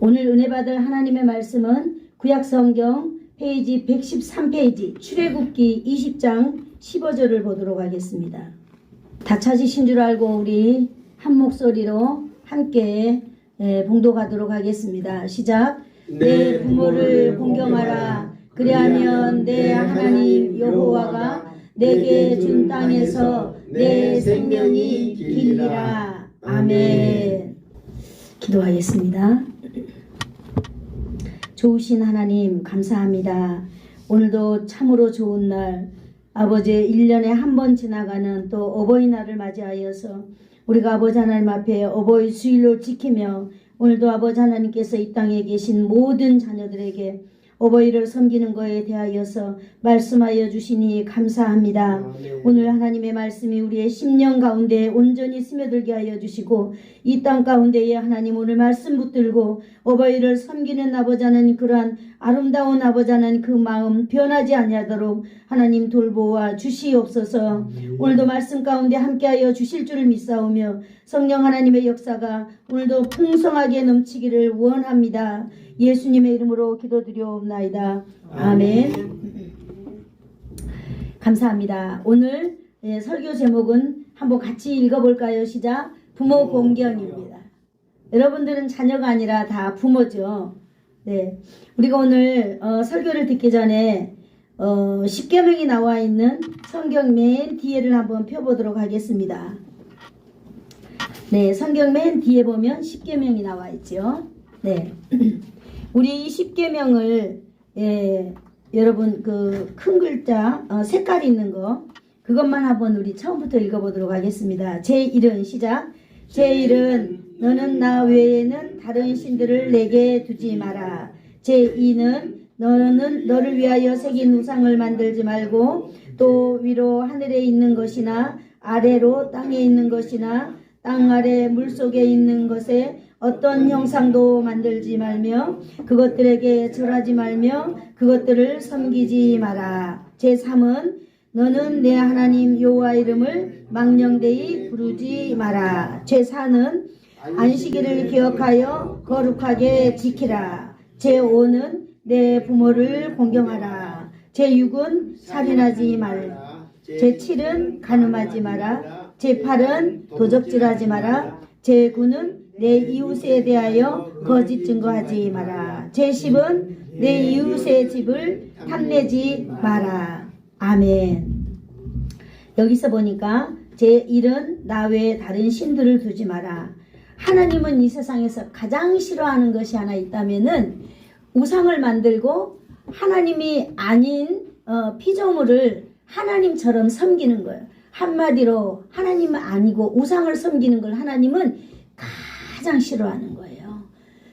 오늘 은혜 받을 하나님의 말씀은 구약성경 페이지 113페이지 출애굽기 20장 15절을 보도록 하겠습니다. 다 찾으신 줄 알고 우리 한 목소리로 함께 봉독하도록 하겠습니다. 시작. 내 부모를 공경하라. 그리하면 내 하나님 여호와가 내게 준 땅에서 내 생명이 길리라. 아멘. 기도하겠습니다. 좋으신 하나님 감사합니다. 오늘도 참으로 좋은 날, 아버지 1년에 한 번 지나가는 또 어버이날을 맞이하여서 우리가 아버지 하나님 앞에 어버이 주일로 지키며 오늘도 아버지 하나님께서 이 땅에 계신 모든 자녀들에게 어버이를 섬기는 것에 대하여서 말씀하여 주시니 감사합니다. 아멘. 오늘 하나님의 말씀이 우리의 심령 가운데 온전히 스며들게 하여 주시고 이 땅 가운데에 하나님 오늘 말씀 붙들고 어버이를 섬기는 아버지 하나님 그러한 아름다운 아버지 하나님 그 마음 변하지 아니하도록 하나님 돌보아 주시옵소서. 오늘도 말씀 가운데 함께하여 주실 줄을 믿사오며 성령 하나님의 역사가 오늘도 풍성하게 넘치기를 원합니다. 예수님의 이름으로 기도드리옵나이다. 아멘. 감사합니다. 오늘 설교 제목은 한번 같이 읽어볼까요? 시작. 부모 공경입니다. 여러분들은 자녀가 아니라 다 부모죠. 네, 우리가 오늘 설교를 듣기 전에 십계명이 나와 있는 성경 맨 뒤에를 한번 펴보도록 하겠습니다. 네, 성경 맨 뒤에 보면 십계명이 나와 있죠. 네. 우리 이 십계명을 여러분 그 큰 글자 색깔 있는 거 그것만 한번 우리 처음부터 읽어보도록 하겠습니다. 제1은 시작. 제1은 너는 나 외에는 다른 신들을 내게 두지 마라. 제2는 너는 너를 위하여 새긴 우상을 만들지 말고 또 위로 하늘에 있는 것이나 아래로 땅에 있는 것이나 땅 아래 물속에 있는 것에 어떤 형상도 만들지 말며 그것들에게 절하지 말며 그것들을 섬기지 마라. 제3은 너는 내 하나님 여호와 이름을 망령되이 부르지 마라. 제4는 안식일을 기억하여 거룩하게 지키라. 제5는 내 부모를 공경하라. 제6은 살인하지 말라. 제7은 간음하지 마라. 제8은 도적질하지 마라. 제9는 내 이웃에 대하여 거짓 증거하지 마라. 제10은 내 이웃의 집을 탐내지 마라. 아멘. 여기서 보니까 제1은 나 외에 다른 신들을 두지 마라. 하나님은 이 세상에서 가장 싫어하는 것이 하나 있다면은 우상을 만들고 하나님이 아닌 피조물을 하나님처럼 섬기는 거예요. 한마디로 하나님은 아니고 우상을 섬기는 걸 하나님은 가장 싫어하는 거예요.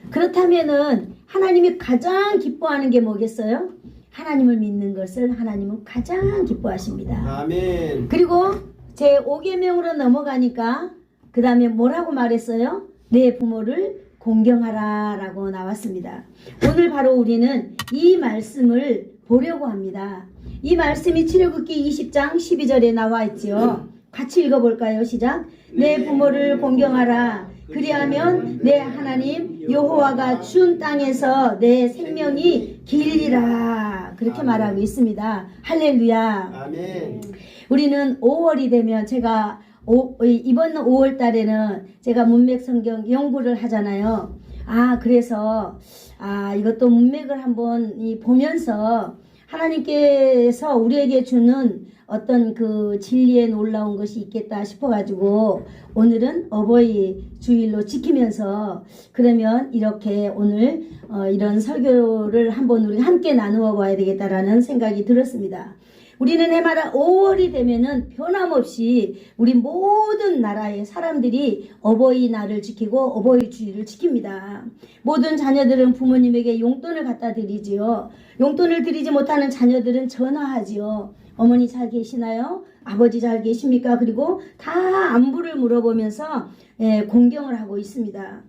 그렇다면은 하나님이 가장 기뻐하는 게 뭐겠어요? 하나님을 믿는 것을 하나님은 가장 기뻐하십니다. 아멘. 그리고 제5계명으로 넘어가니까 그 다음에 뭐라고 말했어요? 내 부모를 공경하라 라고 나왔습니다. 오늘 바로 우리는 이 말씀을 보려고 합니다. 이 말씀이 출애굽기 20장 12절에 나와 있지요. 같이 읽어볼까요? 시작. 내 부모를 공경하라. 그리하면 내 하나님 여호와가 준 땅에서 내 생명이 길리라. 그렇게 아멘. 말하고 있습니다. 할렐루야. 아멘. 우리는 5월이 되면 제가 이번 5월 달에는 제가 문맥 성경 연구를 하잖아요. 그래서 이것도 문맥을 한번 보면서 하나님께서 우리에게 주는 어떤 그 진리에 놀라운 것이 있겠다 싶어가지고 오늘은 어버이 주일로 지키면서 그러면 이렇게 오늘 이런 설교를 한번 우리 함께 나누어 봐야 되겠다라는 생각이 들었습니다. 우리는 해마다 5월이 되면은 변함없이 우리 모든 나라의 사람들이 어버이날을 지키고 어버이 주일을 지킵니다. 모든 자녀들은 부모님에게 용돈을 갖다 드리지요. 용돈을 드리지 못하는 자녀들은 전화하지요. 어머니 잘 계시나요? 아버지 잘 계십니까? 그리고 다 안부를 물어보면서 공경을 하고 있습니다.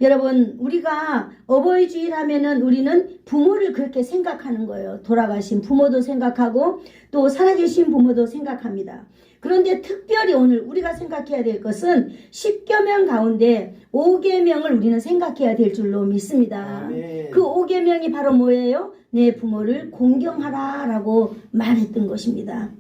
여러분, 우리가 어버이 주일 하면은 우리는 부모를 그렇게 생각하는 거예요. 돌아가신 부모도 생각하고 또 살아계신 부모도 생각합니다. 그런데 특별히 오늘 우리가 생각해야 될 것은 10계명 가운데 5계명을 우리는 생각해야 될 줄로 믿습니다. 아멘. 그 5계명이 바로 뭐예요? 내 부모를 공경하라 라고 말했던 것입니다.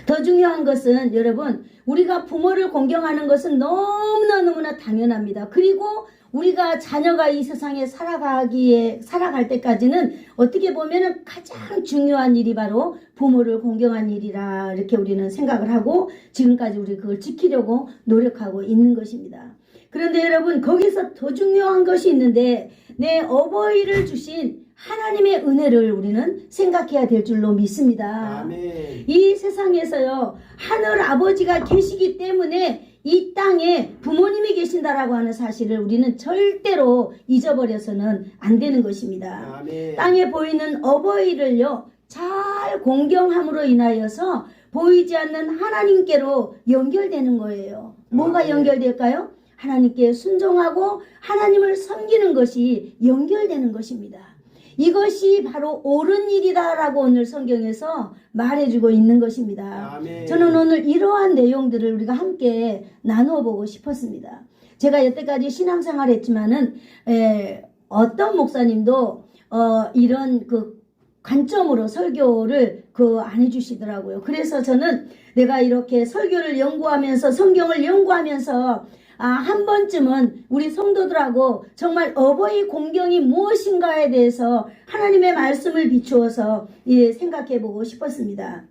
더 중요한 것은 여러분, 우리가 부모를 공경하는 것은 너무나 당연합니다. 그리고 우리가 자녀가 이 세상에 살아갈 때까지는 어떻게 보면은 가장 중요한 일이 바로 부모를 공경한 일이라 이렇게 우리는 생각을 하고 지금까지 우리 그걸 지키려고 노력하고 있는 것입니다. 그런데 여러분, 거기서 더 중요한 것이 있는데 내 어버이를 주신 하나님의 은혜를 우리는 생각해야 될 줄로 믿습니다. 아멘. 이 세상에서요, 하늘 아버지가 계시기 때문에 이 땅에 부모님이 계신다라고 하는 사실을 우리는 절대로 잊어버려서는 안 되는 것입니다. 아멘. 땅에 보이는 어버이를요, 잘 공경함으로 인하여서 보이지 않는 하나님께로 연결되는 거예요. 뭐가 아멘. 연결될까요? 하나님께 순종하고 하나님을 섬기는 것이 연결되는 것입니다. 이것이 바로 옳은 일이다라고 오늘 성경에서 말해주고 있는 것입니다. 아멘. 저는 오늘 이러한 내용들을 우리가 함께 나누어 보고 싶었습니다. 제가 여태까지 신앙생활 했지만은 어떤 목사님도 이런 그 관점으로 설교를 안 해주시더라고요. 그래서 저는 내가 이렇게 설교를 연구하면서 성경을 연구하면서 한 번쯤은 우리 성도들하고 정말 어버이 공경이 무엇인가에 대해서 하나님의 말씀을 비추어서 생각해 보고 싶었습니다.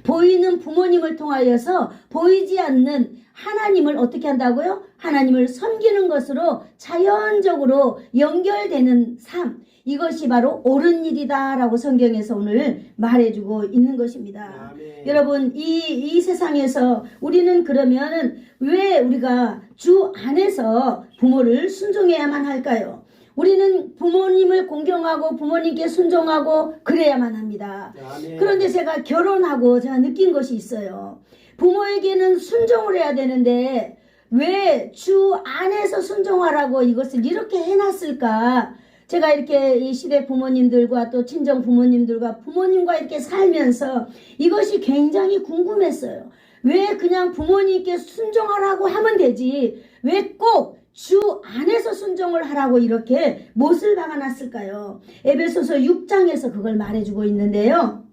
보이는 부모님을 통하여서 보이지 않는 하나님을 어떻게 한다고요? 하나님을 섬기는 것으로 자연적으로 연결되는 삶, 이것이 바로 옳은 일이다라고 성경에서 오늘 말해주고 있는 것입니다. 아멘. 여러분, 이 세상에서 우리는 그러면 왜 우리가 주 안에서 부모를 순종해야만 할까요? 우리는 부모님을 공경하고 부모님께 순종하고 그래야만 합니다. 아멘. 그런데 제가 결혼하고 제가 느낀 것이 있어요. 부모에게는 순종을 해야 되는데 왜 주 안에서 순종하라고 이것을 이렇게 해놨을까? 제가 이렇게 이 시대 부모님들과 또 친정 부모님들과 부모님과 이렇게 살면서 이것이 굉장히 궁금했어요. 왜 그냥 부모님께 순종하라고 하면 되지? 왜 꼭 주 안에서 순종을 하라고 이렇게 못을 박아놨을까요? 에베소서 6장에서 그걸 말해주고 있는데요.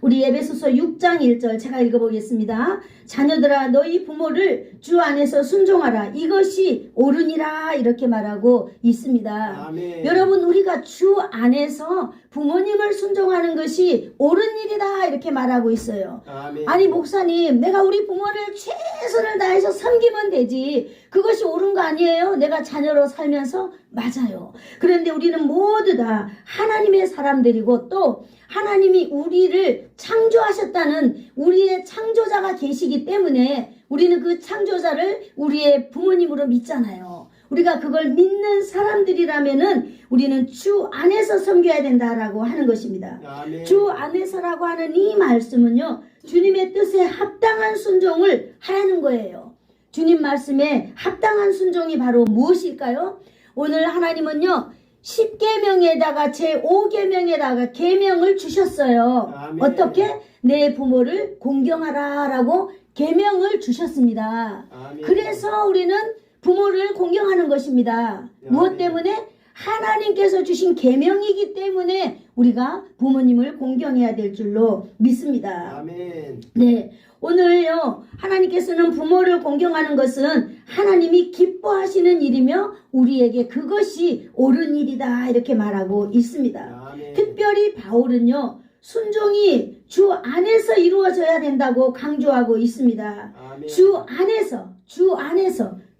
우리 에베소서 6장 1절 제가 읽어보겠습니다. 자녀들아 너희 부모를 주 안에서 순종하라. 이것이 옳으니라 이렇게 말하고 있습니다. 아멘. 여러분, 우리가 주 안에서 부모님을 순종하는 것이 옳은 일이다 이렇게 말하고 있어요. 아멘. 아니 목사님, 내가 우리 부모를 최선을 다해서 섬기면 되지 그것이 옳은 거 아니에요? 내가 자녀로 살면서? 맞아요. 그런데 우리는 모두 다 하나님의 사람들이고 또 하나님이 우리를 창조하셨다는 우리의 창조자가 계시기 때문에 우리는 그 창조자를 우리의 부모님으로 믿잖아요. 우리가 그걸 믿는 사람들이라면은 우리는 주 안에서 섬겨야 된다라고 하는 것입니다. 아멘. 주 안에서라고 하는 이 말씀은요, 주님의 뜻에 합당한 순종을 하라는 거예요. 주님 말씀에 합당한 순종이 바로 무엇일까요? 오늘 하나님은요 10계명에다가 제5계명에다가 계명을 주셨어요. 아멘. 어떻게? 내 부모를 공경하라 라고 계명을 주셨습니다. 아멘. 그래서 우리는 부모를 공경하는 것입니다. 무엇 때문에? 하나님께서 주신 계명이기 때문에 우리가 부모님을 공경해야 될 줄로 믿습니다. 아멘. 네, 오늘요 하나님께서는 부모를 공경하는 것은 하나님이 기뻐하시는 일이며 우리에게 그것이 옳은 일이다 이렇게 말하고 있습니다. 아멘. 특별히 바울은요 순종이 주 안에서 이루어져야 된다고 강조하고 있습니다. 아멘. 주 안에서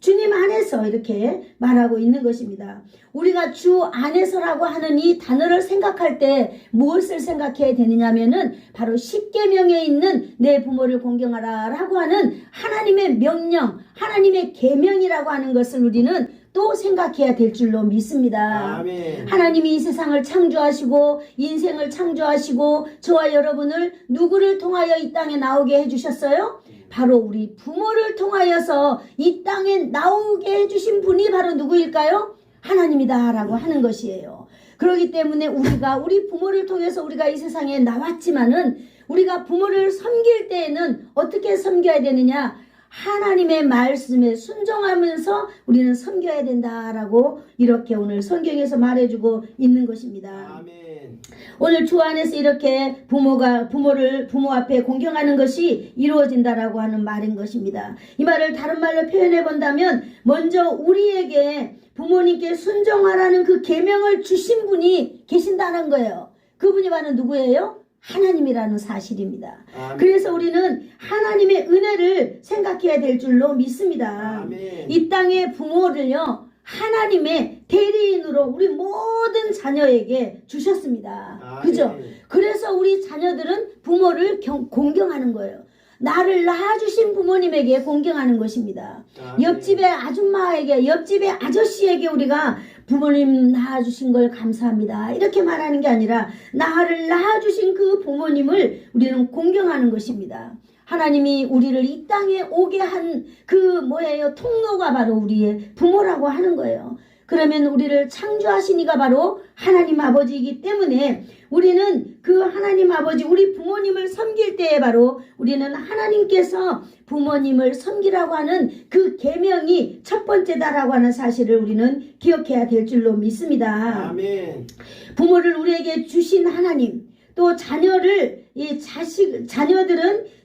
주님 안에서 이렇게 말하고 있는 것입니다. 우리가 주 안에서라고 하는 이 단어를 생각할 때 무엇을 생각해야 되느냐면은 바로 10계명에 있는 내 부모를 공경하라 라고 하는 하나님의 명령, 하나님의 계명이라고 하는 것을 우리는 또 생각해야 될 줄로 믿습니다. 아멘. 하나님이 이 세상을 창조하시고 인생을 창조하시고 저와 여러분을 누구를 통하여 이 땅에 나오게 해주셨어요? 바로 우리 부모를 통하여서 이 땅에 나오게 해주신 분이 바로 누구일까요? 하나님이다라고 하는 것이에요. 그렇기 때문에 우리 부모를 통해서 우리가 이 세상에 나왔지만은 우리가 부모를 섬길 때에는 어떻게 섬겨야 되느냐? 하나님의 말씀에 순종하면서 우리는 섬겨야 된다라고 이렇게 오늘 성경에서 말해주고 있는 것입니다. 아멘. 오늘 주 안에서 이렇게 부모를 부모 앞에 공경하는 것이 이루어진다라고 하는 말인 것입니다. 이 말을 다른 말로 표현해 본다면 먼저 우리에게 부모님께 순종하라는 그 계명을 주신 분이 계신다는 거예요. 그분이 바로 누구예요? 하나님이라는 사실입니다. 아멘. 그래서 우리는 하나님의 은혜를 생각해야 될 줄로 믿습니다. 아멘. 이 땅의 부모를요, 하나님의 대리인으로 우리 모든 자녀에게 주셨습니다. 아멘. 그죠? 그래서 우리 자녀들은 부모를 공경하는 거예요. 나를 낳아주신 부모님에게 공경하는 것입니다. 아멘. 옆집의 아줌마에게, 옆집의 아저씨에게 우리가 부모님 낳아주신 걸 감사합니다, 이렇게 말하는 게 아니라 나를 낳아주신 그 부모님을 우리는 공경하는 것입니다. 하나님이 우리를 이 땅에 오게 한 그 통로가 바로 우리의 부모라고 하는 거예요. 그러면 우리를 창조하신 이가 바로 하나님 아버지이기 때문에 우리는 그 하나님 아버지, 우리 부모님을 섬길 때에 바로 우리는 하나님께서 부모님을 섬기라고 하는 그 계명이 첫 번째다라고 하는 사실을 우리는 기억해야 될 줄로 믿습니다. 아멘. 부모를 우리에게 주신 하나님, 또 자녀들은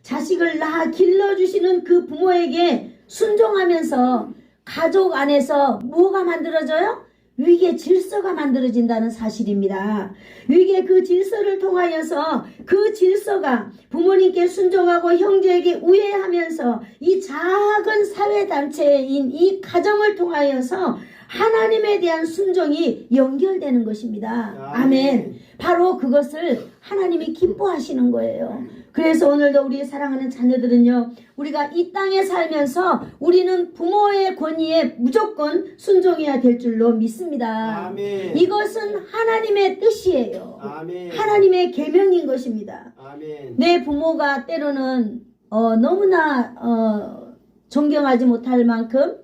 자식을 낳아 길러주시는 그 부모에게 순종하면서 가족 안에서 뭐가 만들어져요? 위계 질서가 만들어진다는 사실입니다. 위계 그 질서를 통하여서 그 질서가 부모님께 순종하고 형제에게 우애하면서 이 작은 사회단체인 이 가정을 통하여서 하나님에 대한 순종이 연결되는 것입니다. 아멘. 바로 그것을 하나님이 기뻐하시는 거예요. 그래서 오늘도 우리 사랑하는 자녀들은요, 우리가 이 땅에 살면서 우리는 부모의 권위에 무조건 순종해야 될 줄로 믿습니다. 아멘. 이것은 하나님의 뜻이에요. 아멘. 하나님의 계명인 것입니다. 아멘. 내 부모가 때로는 너무나 존경하지 못할 만큼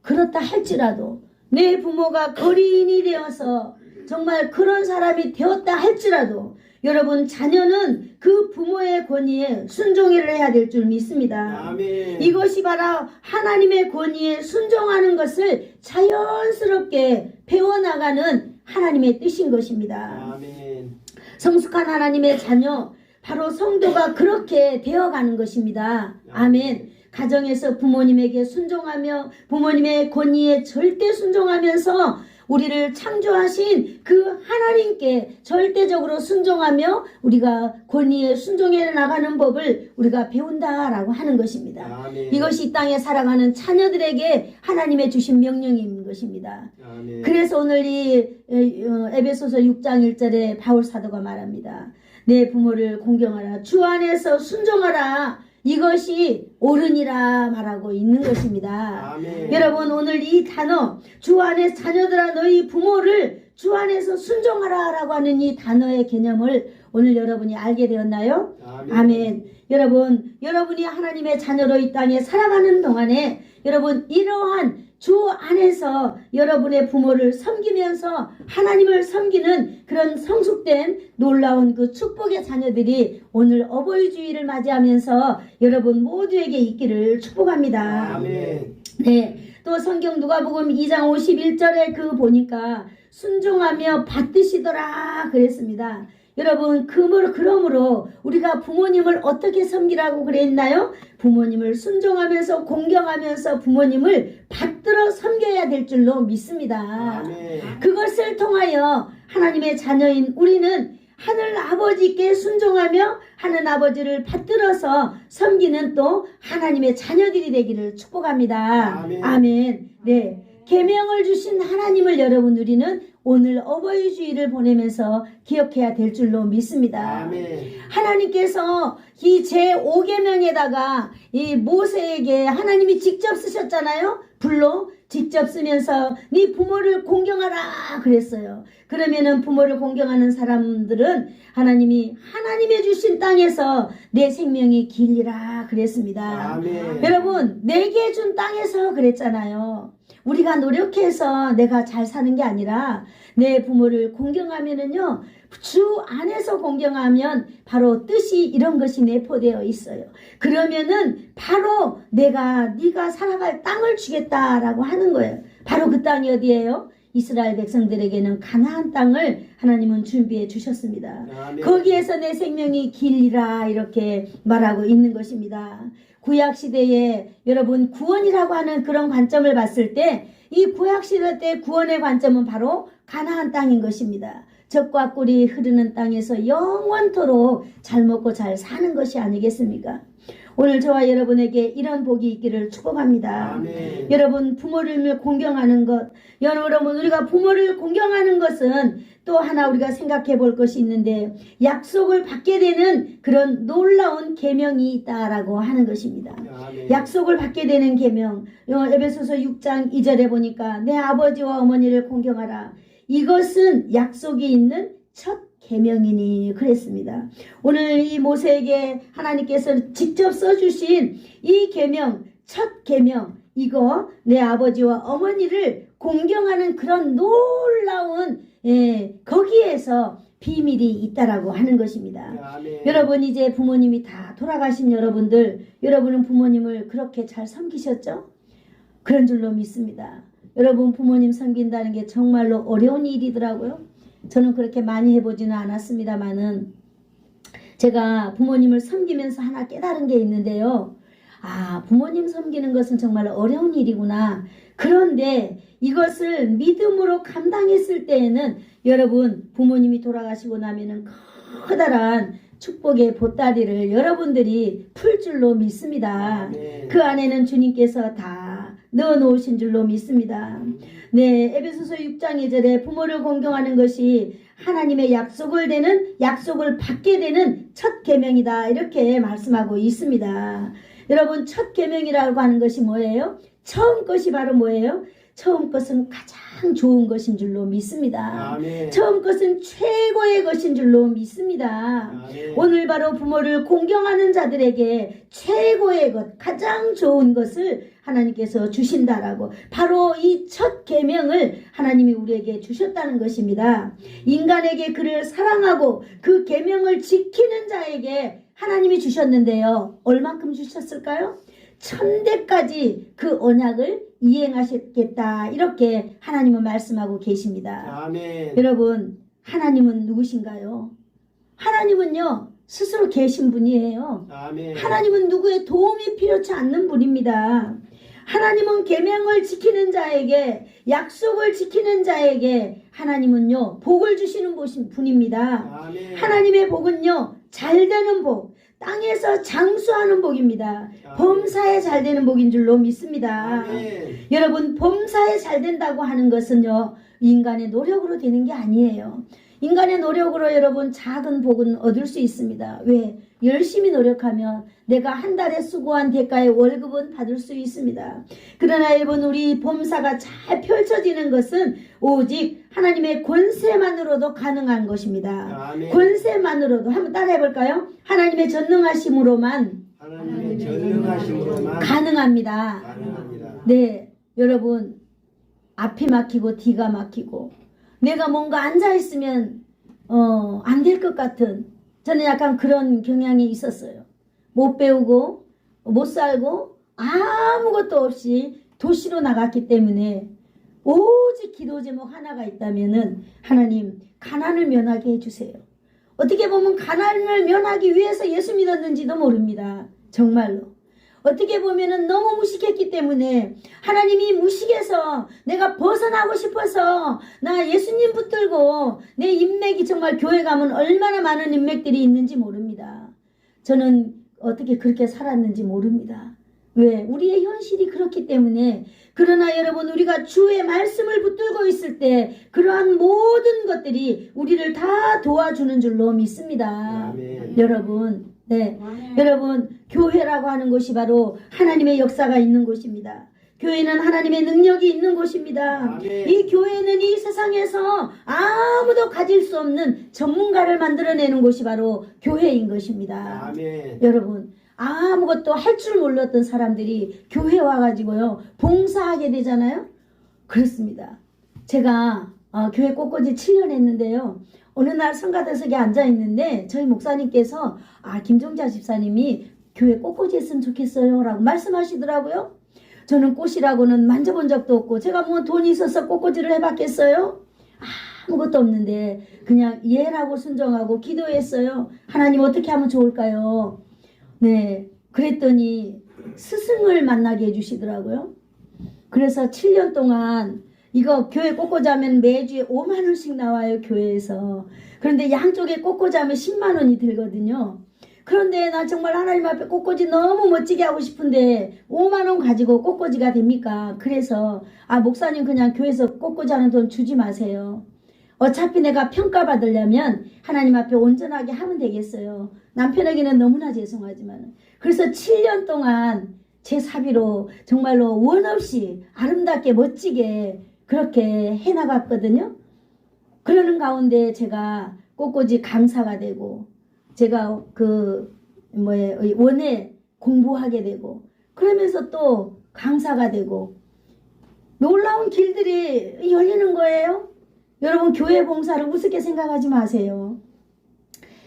그렇다 할지라도, 내 부모가 거리인이 되어서 정말 그런 사람이 되었다 할지라도 여러분, 자녀는 그 부모의 권위에 순종을 해야 될 줄 믿습니다. 아멘. 이것이 바로 하나님의 권위에 순종하는 것을 자연스럽게 배워나가는 하나님의 뜻인 것입니다. 아멘. 성숙한 하나님의 자녀, 바로 성도가 그렇게 되어가는 것입니다. 아멘. 가정에서 부모님에게 순종하며 부모님의 권위에 절대 순종하면서 우리를 창조하신 그 하나님께 절대적으로 순종하며 우리가 권위에 순종해 나가는 법을 우리가 배운다라고 하는 것입니다. 아멘. 이것이 이 땅에 살아가는 자녀들에게 하나님의 주신 명령인 것입니다. 아멘. 그래서 오늘 이 에베소서 6장 1절에 바울 사도가 말합니다. 내 부모를 공경하라, 주 안에서 순종하라, 이것이 옳으니라 말하고 있는 것입니다. 아멘. 여러분, 오늘 이 단어, 주 안에 자녀들아 너희 부모를 주 안에서 순종하라 라고 하는 이 단어의 개념을 오늘 여러분이 알게 되었나요? 아멘. 여러분이 하나님의 자녀로 이 땅에 살아가는 동안에 여러분, 이러한 주 안에서 여러분의 부모를 섬기면서 하나님을 섬기는 그런 성숙된 놀라운 그 축복의 자녀들이 오늘 어버이 주일을 맞이하면서 여러분 모두에게 있기를 축복합니다. 아멘. 네. 또 성경 누가복음 2장 51절에 그 보니까 순종하며 받드시더라 그랬습니다. 여러분, 그러므로 우리가 부모님을 어떻게 섬기라고 그랬나요? 부모님을 순종하면서 공경하면서 부모님을 받들어 섬겨야 될 줄로 믿습니다. 아멘. 그것을 통하여 하나님의 자녀인 우리는 하늘 아버지께 순종하며 하늘 아버지를 받들어서 섬기는 또 하나님의 자녀들이 되기를 축복합니다. 아멘. 아멘. 네. 계명을 주신 하나님을 여러분 우리는 오늘 어버이 주일을 보내면서 기억해야 될 줄로 믿습니다. 아멘. 하나님께서 이 제5계명에다가 이 모세에게 하나님이 직접 쓰셨잖아요. 불로 직접 쓰면서 네 부모를 공경하라 그랬어요. 그러면은 부모를 공경하는 사람들은 하나님이 하나님의 주신 땅에서 내 생명이 길리라 그랬습니다. 아멘. 여러분 내게 준 땅에서 그랬잖아요. 우리가 노력해서 내가 잘 사는 게 아니라 내 부모를 공경하면은요, 주 안에서 공경하면 바로 뜻이 이런 것이 내포되어 있어요. 그러면은 바로 네가 살아갈 땅을 주겠다라고 하는 거예요. 바로 그 땅이 어디예요? 이스라엘 백성들에게는 가나안 땅을 하나님은 준비해 주셨습니다. 아멘. 거기에서 내 생명이 길리라 이렇게 말하고 있는 것입니다. 구약시대에 여러분 구원이라고 하는 그런 관점을 봤을 때 이 구약시대 때 구원의 관점은 바로 가나안 땅인 것입니다. 젖과 꿀이 흐르는 땅에서 영원토록 잘 먹고 잘 사는 것이 아니겠습니까? 오늘 저와 여러분에게 이런 복이 있기를 축복합니다. 아멘. 여러분 부모를 공경하는 것, 여러분 우리가 부모를 공경하는 것은 또 하나 우리가 생각해 볼 것이 있는데 약속을 받게 되는 그런 놀라운 계명이 있다라고 하는 것입니다. 아멘. 약속을 받게 되는 계명, 에베소서 6장 2절에 보니까 내 아버지와 어머니를 공경하라. 이것은 약속이 있는 첫 계명이니 그랬습니다. 오늘 이 모세에게 하나님께서 직접 써주신 이 계명, 첫 계명, 이거 내 아버지와 어머니를 공경하는 그런 놀라운 거기에서 비밀이 있다라고 하는 것입니다. 아멘. 여러분 이제 부모님이 다 돌아가신 여러분들, 여러분은 부모님을 그렇게 잘 섬기셨죠? 그런 줄로 믿습니다. 여러분 부모님 섬긴다는 게 정말로 어려운 일이더라고요. 저는 그렇게 많이 해보지는 않았습니다만은 제가 부모님을 섬기면서 하나 깨달은 게 있는데요. 부모님 섬기는 것은 정말 어려운 일이구나. 그런데 이것을 믿음으로 감당했을 때에는 여러분 부모님이 돌아가시고 나면은 커다란 축복의 보따리를 여러분들이 풀 줄로 믿습니다. 아멘. 그 안에는 주님께서 다 넣어놓으신 줄로 믿습니다. 네, 에베소서 6장 2절에 부모를 공경하는 것이 하나님의 약속을 받게 되는 첫 계명이다 이렇게 말씀하고 있습니다. 여러분 첫 계명이라고 하는 것이 뭐예요? 처음 것이 바로 뭐예요? 처음 것은 가장 좋은 것인 줄로 믿습니다. 아멘. 처음 것은 최고의 것인 줄로 믿습니다. 아멘. 오늘 바로 부모를 공경하는 자들에게 최고의 것, 가장 좋은 것을 하나님께서 주신다라고 바로 이 첫 계명을 하나님이 우리에게 주셨다는 것입니다. 인간에게 그를 사랑하고 그 계명을 지키는 자에게 하나님이 주셨는데요. 얼만큼 주셨을까요? 천대까지 그 언약을 이행하셨겠다 이렇게 하나님은 말씀하고 계십니다. 아멘. 여러분 하나님은 누구신가요? 하나님은요 스스로 계신 분이에요. 아멘. 하나님은 누구의 도움이 필요치 않는 분입니다. 하나님은 계명을 지키는 자에게 약속을 지키는 자에게 하나님은요 복을 주시는 분입니다. 아멘. 하나님의 복은요 잘되는 복, 땅에서 장수하는 복입니다. 아멘. 범사에 잘되는 복인 줄로 믿습니다. 아멘. 여러분 범사에 잘된다고 하는 것은요 인간의 노력으로 되는 게 아니에요. 인간의 노력으로 여러분 작은 복은 얻을 수 있습니다. 왜? 열심히 노력하면 내가 한 달에 수고한 대가의 월급은 받을 수 있습니다. 그러나 여러분 우리 범사가 잘 펼쳐지는 것은 오직 하나님의 권세만으로도 가능한 것입니다. 아멘. 권세만으로도 한번 따라해 볼까요? 하나님의 전능하심으로만 하나님의 전능하심으로만 가능합니다. 가능합니다. 네, 여러분 앞이 막히고 뒤가 막히고 내가 뭔가 앉아있으면 안 될 것 같은 저는 약간 그런 경향이 있었어요. 못 배우고 못 살고 아무것도 없이 도시로 나갔기 때문에 오직 기도 제목 하나가 있다면은 하나님 가난을 면하게 해주세요. 어떻게 보면 가난을 면하기 위해서 예수 믿었는지도 모릅니다. 정말로. 어떻게 보면은 너무 무식했기 때문에 하나님이 무식해서 내가 벗어나고 싶어서 나 예수님 붙들고 내 인맥이 정말 교회 가면 얼마나 많은 인맥들이 있는지 모릅니다. 저는 어떻게 그렇게 살았는지 모릅니다. 왜? 우리의 현실이 그렇기 때문에. 그러나 여러분 우리가 주의 말씀을 붙들고 있을 때 그러한 모든 것들이 우리를 다 도와주는 줄로 믿습니다. 아멘. 여러분 네, 여러분 교회라고 하는 곳이 바로 하나님의 역사가 있는 곳입니다. 교회는 하나님의 능력이 있는 곳입니다. 아멘. 이 교회는 이 세상에서 아무도 가질 수 없는 전문가를 만들어내는 곳이 바로 교회인 것입니다. 아멘. 여러분, 아무것도 할 줄 몰랐던 사람들이 교회 와가지고요 봉사하게 되잖아요. 그렇습니다. 제가 교회 꽃꽂이 7년 했는데요. 어느 날 성가대석에 앉아있는데 저희 목사님께서 김종자 집사님이 교회 꽃꽂이 했으면 좋겠어요 라고 말씀하시더라고요. 저는 꽃이라고는 만져본 적도 없고 제가 뭐 돈이 있어서 꽃꽂이를 해봤겠어요? 아무것도 없는데 그냥 예라고 순종하고 기도했어요. 하나님 어떻게 하면 좋을까요? 네, 그랬더니 스승을 만나게 해주시더라고요. 그래서 7년 동안 이거 교회 꽃꽂이 하면 매주에 5만 원씩 나와요, 교회에서. 그런데 양쪽에 꽃꽂이 하면 10만 원이 들거든요. 그런데 나 정말 하나님 앞에 꽃꽂이 너무 멋지게 하고 싶은데 5만 원 가지고 꽃꽂이가 됩니까? 그래서 목사님 그냥 교회에서 꽃꽂이 하는 돈 주지 마세요. 어차피 내가 평가받으려면 하나님 앞에 온전하게 하면 되겠어요. 남편에게는 너무나 죄송하지만. 그래서 7년 동안 제 사비로 정말로 원 없이 아름답게 멋지게 그렇게 해나갔거든요. 그러는 가운데 제가 꽃꽂이 강사가 되고 제가 원에 공부하게 되고 그러면서 또 강사가 되고 놀라운 길들이 열리는 거예요. 여러분, 교회 봉사를 우습게 생각하지 마세요.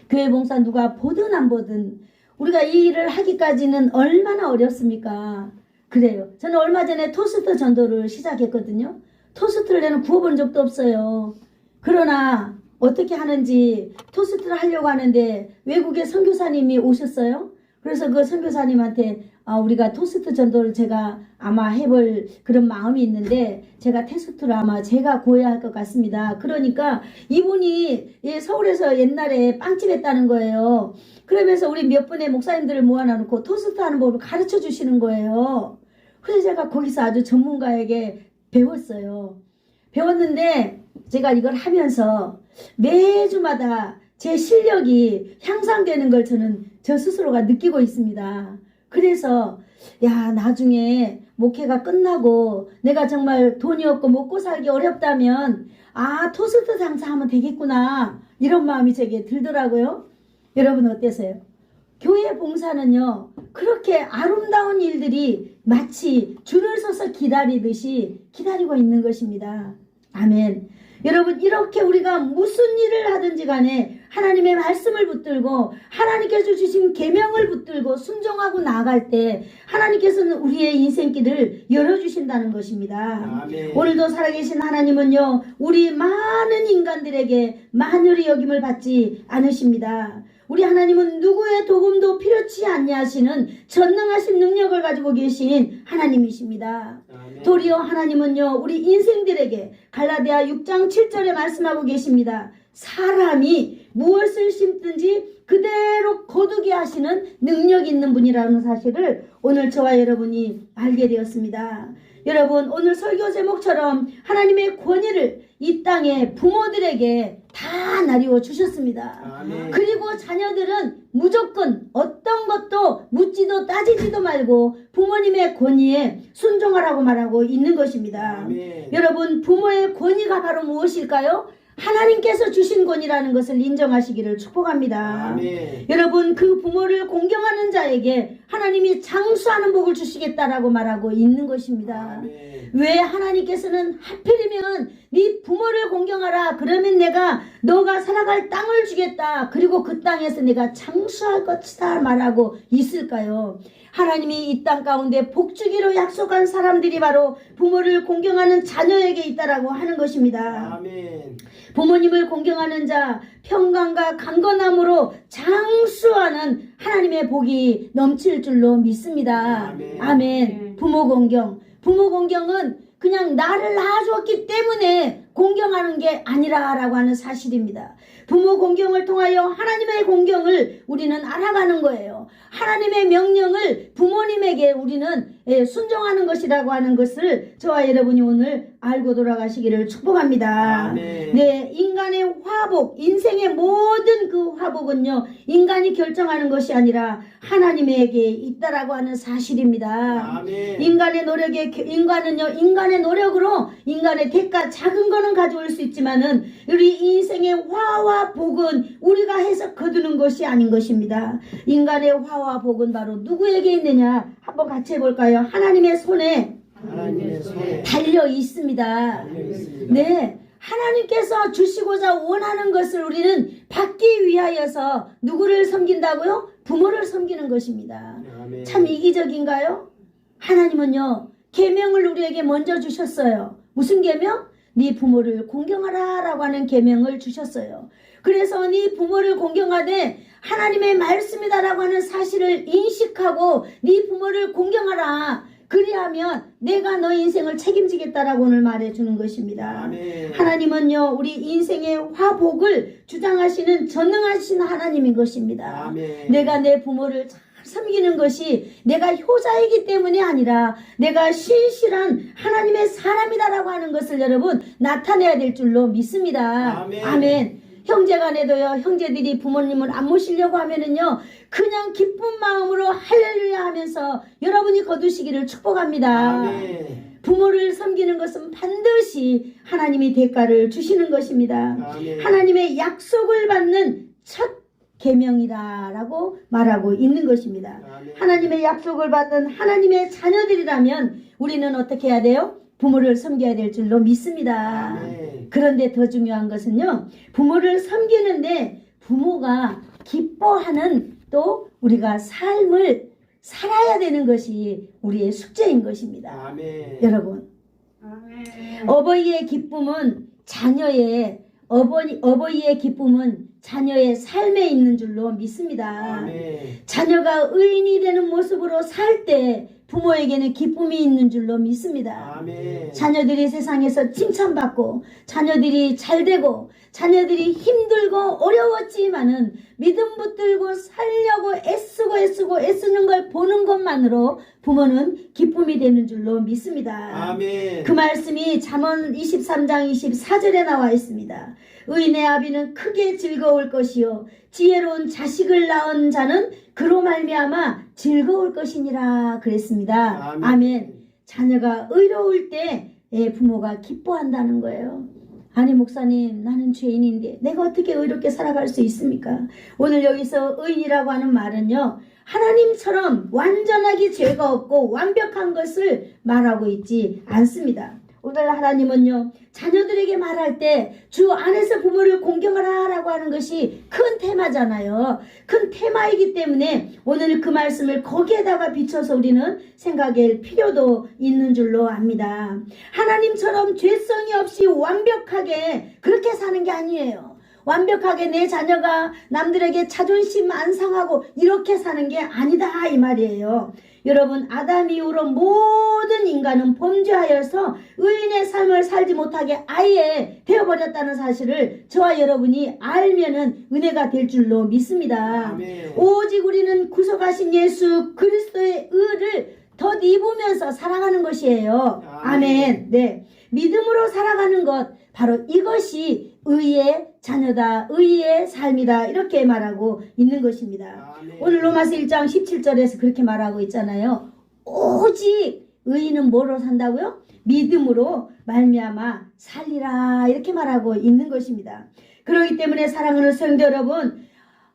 교회 봉사 누가 보든 안 보든 우리가 이 일을 하기까지는 얼마나 어렵습니까? 그래요. 저는 얼마 전에 토스트 전도를 시작했거든요. 토스트를 내는 구워본 적도 없어요. 그러나 어떻게 하는지 토스트를 하려고 하는데 외국의 선교사님이 오셨어요. 그래서 그 선교사님한테 우리가 토스트 전도를 제가 아마 해볼 그런 마음이 있는데 제가 토스트를 아마 제가 구워야 할 것 같습니다. 그러니까 이분이 서울에서 옛날에 빵집 했다는 거예요. 그러면서 우리 몇 분의 목사님들을 모아놓고 토스트 하는 법을 가르쳐 주시는 거예요. 그래서 제가 거기서 아주 전문가에게 배웠어요. 배웠는데 제가 이걸 하면서 매주마다 제 실력이 향상되는 걸 저는 저 스스로가 느끼고 있습니다. 그래서 나중에 목회가 끝나고 내가 정말 돈이 없고 먹고 살기 어렵다면 토스트 장사하면 되겠구나 이런 마음이 제게 들더라고요. 여러분 어떠세요? 교회 봉사는요 그렇게 아름다운 일들이 마치 줄을 서서 기다리듯이 기다리고 있는 것입니다. 아멘. 여러분, 이렇게 우리가 무슨 일을 하든지 간에 하나님의 말씀을 붙들고 하나님께서 주신 계명을 붙들고 순종하고 나아갈 때 하나님께서는 우리의 인생길을 열어주신다는 것입니다. 아멘. 오늘도 살아계신 하나님은요 우리 많은 인간들에게 만연히 여김을 받지 않으십니다. 우리 하나님은 누구의 도움도 필요치 아니하시는 전능하신 능력을 가지고 계신 하나님이십니다. 아멘. 도리어 하나님은요 우리 인생들에게 갈라디아 6장 7절에 말씀하고 계십니다. 사람이 무엇을 심든지 그대로 거두게 하시는 능력 있는 분이라는 사실을 오늘 저와 여러분이 알게 되었습니다. 여러분, 오늘 설교 제목처럼 하나님의 권위를 이 땅의 부모들에게 다 나뉘어 주셨습니다. 아멘. 그리고 자녀들은 무조건 어떤 것도 묻지도 따지지도 말고 부모님의 권위에 순종하라고 말하고 있는 것입니다. 아멘. 여러분, 부모의 권위가 바로 무엇일까요? 하나님께서 주신 권위라는 것을 인정하시기를 축복합니다. 아멘. 여러분, 그 부모를 공경하는 자에게 하나님이 장수하는 복을 주시겠다라고 말하고 있는 것입니다. 아멘. 왜 하나님께서는 하필이면 네 부모를 공경하라 그러면 내가 너가 살아갈 땅을 주겠다 그리고 그 땅에서 내가 장수할 것이다 말하고 있을까요? 하나님이 이 땅 가운데 복주기로 약속한 사람들이 바로 부모를 공경하는 자녀에게 있다라고 하는 것입니다. 아멘. 부모님을 공경하는 자 평강과 강건함으로 장수하는 하나님의 복이 넘칠 줄로 믿습니다. 아멘. 아멘. 부모 공경. 부모 공경은 그냥 나를 낳아주었기 때문에 공경하는 게 아니라라고 하는 사실입니다. 부모 공경을 통하여 하나님의 공경을 우리는 알아가는 거예요. 하나님의 명령을 부모님에게 우리는 순종하는 것이라고 하는 것을 저와 여러분이 오늘 알고 돌아가시기를 축복합니다. 아멘. 네, 인간의 화복, 인생의 모든 그 화복은요, 인간이 결정하는 것이 아니라 하나님에게 있다라고 하는 사실입니다. 아멘. 인간의 인간의 노력으로 인간의 대가 작은 거는 가져올 수 있지만은 우리 인생의 화와 복은 우리가 해서 거두는 것이 아닌 것입니다. 인간의 화와 복은 바로 누구에게 있느냐? 한번 같이 해볼까요? 하나님의 손에 하나님의 손에 달려 있습니다. 달려 있습니다. 네. 하나님께서 주시고자 원하는 것을 우리는 받기 위하여서 누구를 섬긴다고요? 부모를 섬기는 것입니다. 아멘. 참 이기적인가요? 하나님은요, 계명을 우리에게 먼저 주셨어요. 무슨 계명? 네 부모를 공경하라 라고 하는 계명을 주셨어요. 그래서 네 부모를 공경하되 하나님의 말씀이다라고 하는 사실을 인식하고 네 부모를 공경하라. 그리하면 내가 너 인생을 책임지겠다라고 오늘 말해주는 것입니다. 아멘. 하나님은요, 우리 인생의 화복을 주장하시는 전능하신 하나님인 것입니다. 아멘. 내가 내 부모를 잘 섬기는 것이 내가 효자이기 때문이 아니라 내가 신실한 하나님의 사람이다라고 하는 것을 여러분 나타내야 될 줄로 믿습니다. 아멘. 아멘. 형제간에도요, 형제들이 부모님을 안 모시려고 하면은요, 그냥 기쁜 마음으로 할렐루야 하면서 여러분이 거두시기를 축복합니다. 아멘. 부모를 섬기는 것은 반드시 하나님이 대가를 주시는 것입니다. 아멘. 하나님의 약속을 받는 첫 계명이다라고 말하고 있는 것입니다. 아멘. 하나님의 약속을 받는 하나님의 자녀들이라면 우리는 어떻게 해야 돼요? 부모를 섬겨야 될 줄로 믿습니다. 아멘. 그런데 더 중요한 것은요, 부모를 섬기는데 부모가 기뻐하는 또 우리가 삶을 살아야 되는 것이 우리의 숙제인 것입니다. 아멘. 여러분, 어버이의 기쁨은 어버이의 기쁨은 자녀의 삶에 있는 줄로 믿습니다. 아멘. 자녀가 의인이 되는 모습으로 살 때 부모에게는 기쁨이 있는 줄로 믿습니다. 아멘. 자녀들이 세상에서 칭찬받고 자녀들이 잘되고 자녀들이 힘들고 어려웠지만은 믿음 붙들고 살려고 애쓰는 걸 보는 것만으로 부모는 기쁨이 되는 줄로 믿습니다. 아멘. 그 말씀이 잠언 23장 24절에 나와 있습니다. 의인의 아비는 크게 즐거울 것이요 지혜로운 자식을 낳은 자는 그로 말미암아 즐거울 것이니라 그랬습니다. 아멘. 아멘. 자녀가 의로울 때 부모가 기뻐한다는 거예요. 아니 목사님, 나는 죄인인데 내가 어떻게 의롭게 살아갈 수 있습니까? 오늘 여기서 의인이라고 하는 말은요, 하나님처럼 완전하게 죄가 없고 완벽한 것을 말하고 있지 않습니다. 오늘 하나님은요, 자녀들에게 말할 때 주 안에서 부모를 공경하라 라고 하는 것이 큰 테마잖아요. 큰 테마이기 때문에 오늘 그 말씀을 거기에다가 비춰서 우리는 생각할 필요도 있는 줄로 압니다. 하나님처럼 죄성이 없이 완벽하게 그렇게 사는 게 아니에요. 완벽하게 내 자녀가 남들에게 자존심 안 상하고 이렇게 사는 게 아니다 이 말이에요. 여러분, 아담 이후로 모든 인간은 범죄하여서 의인의 삶을 살지 못하게 아예 되어버렸다는 사실을 저와 여러분이 알면은 은혜가 될 줄로 믿습니다. 아멘. 오직 우리는 구속하신 예수 그리스도의 의를 덧입으면서 살아가는 것이에요. 아멘. 네, 믿음으로 살아가는 것, 바로 이것이 의의 자녀다, 의의 삶이다, 이렇게 말하고 있는 것입니다. 아멘. 오늘 로마서 1장 17절에서 그렇게 말하고 있잖아요. 오직 의인은 뭐로 산다고요? 믿음으로 말미암아 살리라, 이렇게 말하고 있는 것입니다. 그렇기 때문에 사랑하는 성도 여러분,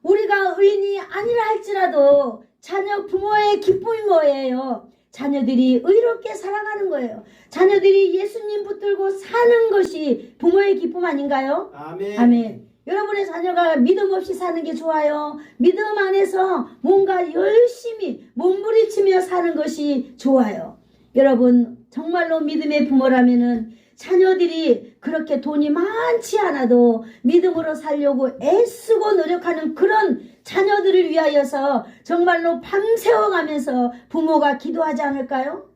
우리가 의인이 아니라 할지라도 자녀 부모의 기쁨이 뭐예요? 자녀들이 의롭게 살아가는 거예요. 자녀들이 예수님 붙들고 사는 것이 부모의 기쁨 아닌가요? 아멘. 아멘. 여러분의 자녀가 믿음 없이 사는 게 좋아요? 믿음 안에서 뭔가 열심히 몸부리치며 사는 것이 좋아요. 여러분, 정말로 믿음의 부모라면은 자녀들이 그렇게 돈이 많지 않아도 믿음으로 살려고 애쓰고 노력하는 그런 자녀들을 위하여서 정말로 밤새워가면서 부모가 기도하지 않을까요?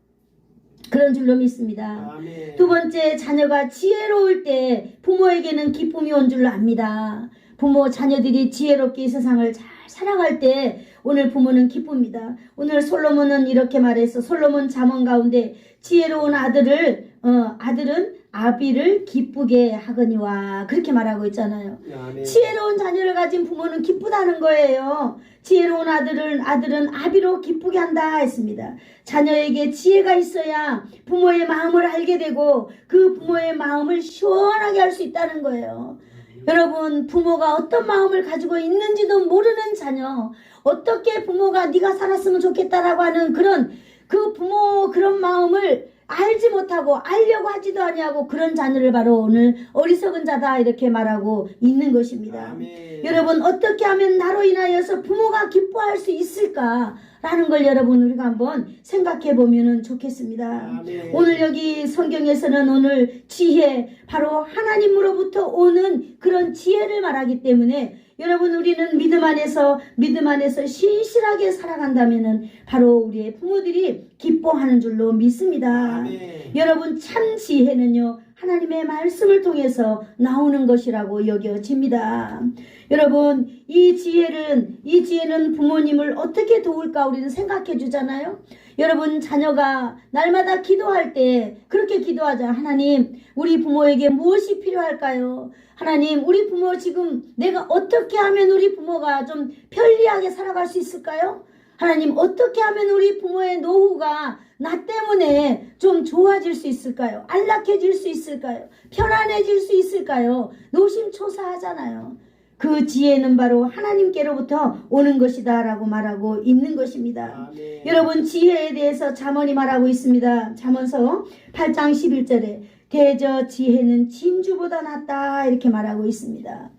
그런 줄로 믿습니다. 아멘. 두 번째, 자녀가 지혜로울 때 부모에게는 기쁨이 온 줄로 압니다. 부모 자녀들이 지혜롭게 이 세상을 잘 살아갈 때 오늘 부모는 기쁩니다. 오늘 솔로몬은 이렇게 말해서 솔로몬 잠언 가운데 지혜로운 아들은 아비를 기쁘게 하거니와 그렇게 말하고 있잖아요. 아멘. 지혜로운 자녀를 가진 부모는 기쁘다는 거예요. 지혜로운 아들은 아비로 기쁘게 한다 했습니다. 자녀에게 지혜가 있어야 부모의 마음을 알게 되고 그 부모의 마음을 시원하게 할 수 있다는 거예요. 여러분, 부모가 어떤 마음을 가지고 있는지도 모르는 자녀, 어떻게 부모가 네가 살았으면 좋겠다라고 하는 그 부모 그런 마음을 알지 못하고 알려고 하지도 아니하고 그런 자녀를 바로 오늘 어리석은 자다 이렇게 말하고 있는 것입니다. 아멘. 여러분, 어떻게 하면 나로 인하여서 부모가 기뻐할 수 있을까라는 걸 여러분 우리가 한번 생각해 보면 좋겠습니다. 아멘. 오늘 여기 성경에서는 오늘 지혜, 바로 하나님으로부터 오는 그런 지혜를 말하기 때문에 여러분, 우리는 믿음 안에서 신실하게 살아간다면은 바로 우리의 부모들이 기뻐하는 줄로 믿습니다. 아멘. 여러분, 참 지혜는요 하나님의 말씀을 통해서 나오는 것이라고 여겨집니다. 여러분, 이 지혜는 부모님을 어떻게 도울까 우리는 생각해 주잖아요. 여러분, 자녀가 날마다 기도할 때 그렇게 기도하자. 하나님, 우리 부모에게 무엇이 필요할까요? 하나님, 우리 부모 지금 내가 어떻게 하면 우리 부모가 좀 편리하게 살아갈 수 있을까요? 하나님, 어떻게 하면 우리 부모의 노후가 나 때문에 좀 좋아질 수 있을까요? 안락해질 수 있을까요? 편안해질 수 있을까요? 노심초사하잖아요. 그 지혜는 바로 하나님께로부터 오는 것이다 라고 말하고 있는 것입니다. 아멘. 여러분, 지혜에 대해서 잠언이 말하고 있습니다. 잠언서 8장 11절에 대저 지혜는 진주보다 낫다 이렇게 말하고 있습니다.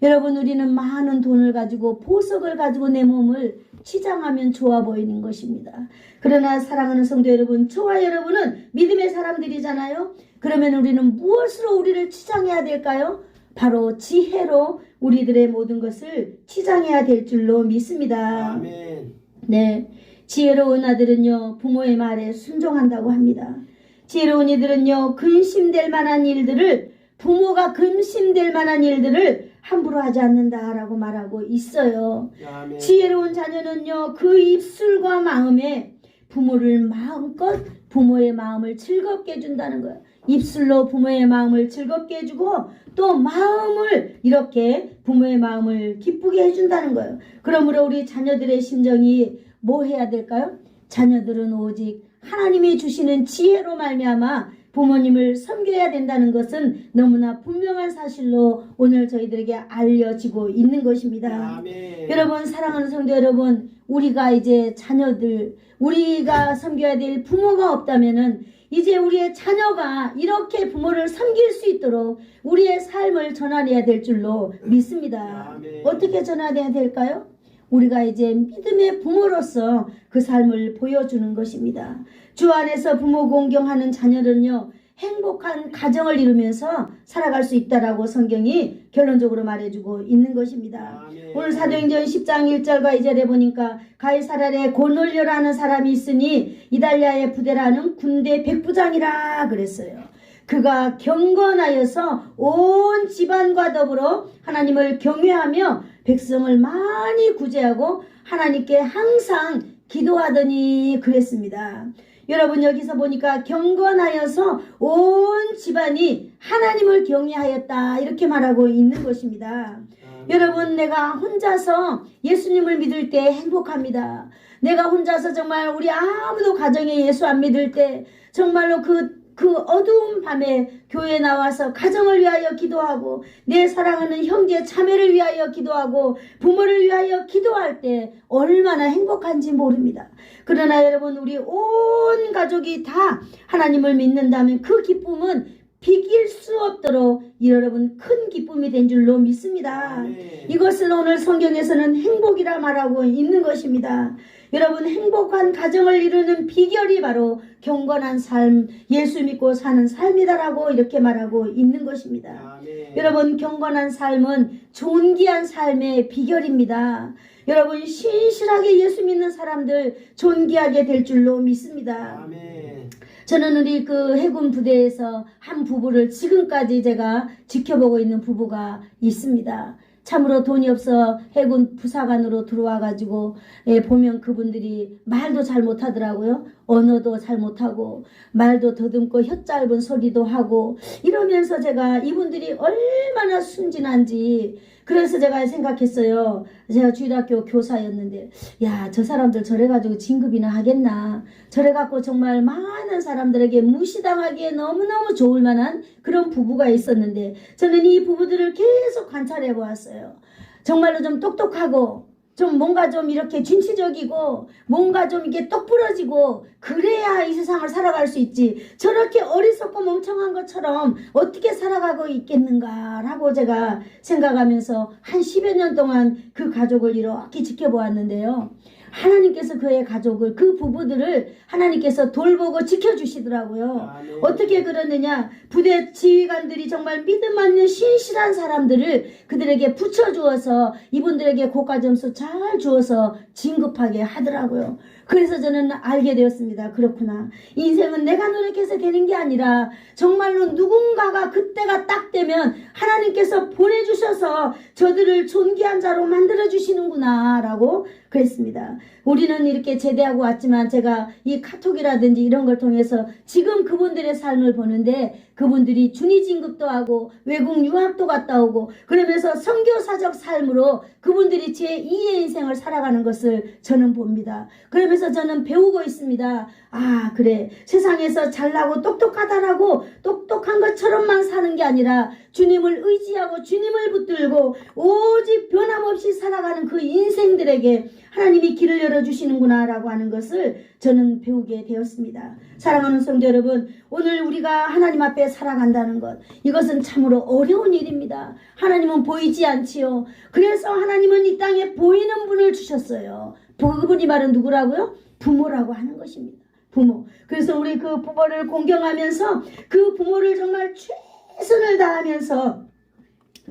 여러분, 우리는 많은 돈을 가지고 보석을 가지고 내 몸을 치장하면 좋아 보이는 것입니다. 그러나 사랑하는 성도 여러분, 저와 여러분은 믿음의 사람들이잖아요. 그러면 우리는 무엇으로 우리를 치장해야 될까요? 바로 지혜로 우리들의 모든 것을 치장해야 될 줄로 믿습니다. 아멘. 네, 지혜로운 아들은요 부모의 말에 순종한다고 합니다. 지혜로운 이들은요 부모가 근심될 만한 일들을 함부로 하지 않는다라고 말하고 있어요. 아멘. 지혜로운 자녀는요 그 입술과 마음에 부모를 마음껏 부모의 마음을 즐겁게 해준다는 거예요. 입술로 부모의 마음을 즐겁게 해주고 또 마음을 이렇게 부모의 마음을 기쁘게 해준다는 거예요. 그러므로 우리 자녀들의 심정이 뭐 해야 될까요? 자녀들은 오직 하나님이 주시는 지혜로 말미암아 부모님을 섬겨야 된다는 것은 너무나 분명한 사실로 오늘 저희들에게 알려지고 있는 것입니다. 아멘. 여러분, 사랑하는 성도 여러분, 우리가 이제 우리가 섬겨야 될 부모가 없다면은 이제 우리의 자녀가 이렇게 부모를 섬길 수 있도록 우리의 삶을 전환해야 될 줄로 믿습니다. 아멘. 어떻게 전환해야 될까요? 우리가 이제 믿음의 부모로서 그 삶을 보여주는 것입니다. 주 안에서 부모 공경하는 자녀는요 행복한 가정을 이루면서 살아갈 수 있다라고 성경이 결론적으로 말해주고 있는 것입니다. 아멘. 오늘 사도행전 10장 1절과 2절에 보니까 가이사랴에 고넬료라는 사람이 있으니 이달리아의 부대라는 군대 백부장이라 그랬어요. 그가 경건하여서 온 집안과 더불어 하나님을 경외하며 백성을 많이 구제하고 하나님께 항상 기도하더니 그랬습니다. 여러분, 여기서 보니까 경건하여서 온 집안이 하나님을 경외하였다 이렇게 말하고 있는 것입니다. 여러분, 내가 혼자서 예수님을 믿을 때 행복합니다. 내가 혼자서 정말 우리 아무도 가정에 예수 안 믿을 때 정말로 그 어두운 밤에 교회에 나와서 가정을 위하여 기도하고 내 사랑하는 형제 자매를 위하여 기도하고 부모를 위하여 기도할 때 얼마나 행복한지 모릅니다. 그러나 여러분, 우리 온 가족이 다 하나님을 믿는다면 그 기쁨은 비길 수 없도록 여러분 큰 기쁨이 된 줄로 믿습니다. 아멘. 이것을 오늘 성경에서는 행복이라 말하고 있는 것입니다. 여러분, 행복한 가정을 이루는 비결이 바로 경건한 삶, 예수 믿고 사는 삶이다라고 이렇게 말하고 있는 것입니다. 아멘. 여러분, 경건한 삶은 존귀한 삶의 비결입니다. 여러분, 신실하게 예수 믿는 사람들 존귀하게 될 줄로 믿습니다. 아멘. 저는 우리 그 해군 부대에서 한 부부를 지금까지 제가 지켜보고 있는 부부가 있습니다. 참으로 돈이 없어 해군 부사관으로 들어와가지고 보면 그분들이 말도 잘 못하더라고요. 언어도 잘 못하고 말도 더듬고 혀 짧은 소리도 하고 이러면서 제가 이분들이 얼마나 순진한지 그래서 제가 생각했어요. 제가 주일학교 교사였는데 야, 저 사람들 저래가지고 진급이나 하겠나. 저래갖고 정말 많은 사람들에게 무시당하기에 너무너무 좋을 만한 그런 부부가 있었는데 저는 이 부부들을 계속 관찰해 보았어요. 정말로 좀 똑똑하고 좀 뭔가 좀 이렇게 진취적이고 뭔가 좀 이게 똑부러지고 그래야 이 세상을 살아갈 수 있지. 저렇게 어리석고 멍청한 것처럼 어떻게 살아가고 있겠는가라고 제가 생각하면서 한 10여 년 동안 그 가족을 이렇게 지켜보았는데요. 하나님께서 그의 가족을, 그 부부들을 하나님께서 돌보고 지켜주시더라고요. 어떻게 그러느냐. 부대 지휘관들이 정말 믿음 않는 신실한 사람들을 그들에게 붙여주어서 이분들에게 고가 점수 잘 주어서 진급하게 하더라고요. 그래서 저는 알게 되었습니다. 그렇구나. 인생은 내가 노력해서 되는 게 아니라 정말로 누군가가 그때가 딱 되면 하나님께서 보내주셔서 저들을 존귀한 자로 만들어주시는구나 라고 그랬습니다. 우리는 이렇게 제대하고 왔지만 제가 이 카톡이라든지 이런 걸 통해서 지금 그분들의 삶을 보는데 그분들이 중위 진급도 하고 외국 유학도 갔다 오고 그러면서 선교사적 삶으로 그분들이 제2의 인생을 살아가는 것을 저는 봅니다. 그러면서 저는 배우고 있습니다. 아, 그래. 세상에서 잘나고 똑똑하다라고 똑똑한 것처럼만 사는 게 아니라 주님을 의지하고 주님을 붙들고 오직 변함없이 살아가는 그 인생들에게 하나님이 길을 열어주시는구나 라고 하는 것을 저는 배우게 되었습니다. 사랑하는 성도 여러분, 오늘 우리가 하나님 앞에 살아간다는 것, 이것은 참으로 어려운 일입니다. 하나님은 보이지 않지요. 그래서 하나님은 이 땅에 보이는 분을 주셨어요. 그분이 말은 누구라고요? 부모라고 하는 것입니다. 부모. 그래서 우리 그 부모를 공경하면서 그 부모를 정말 최선을 다하면서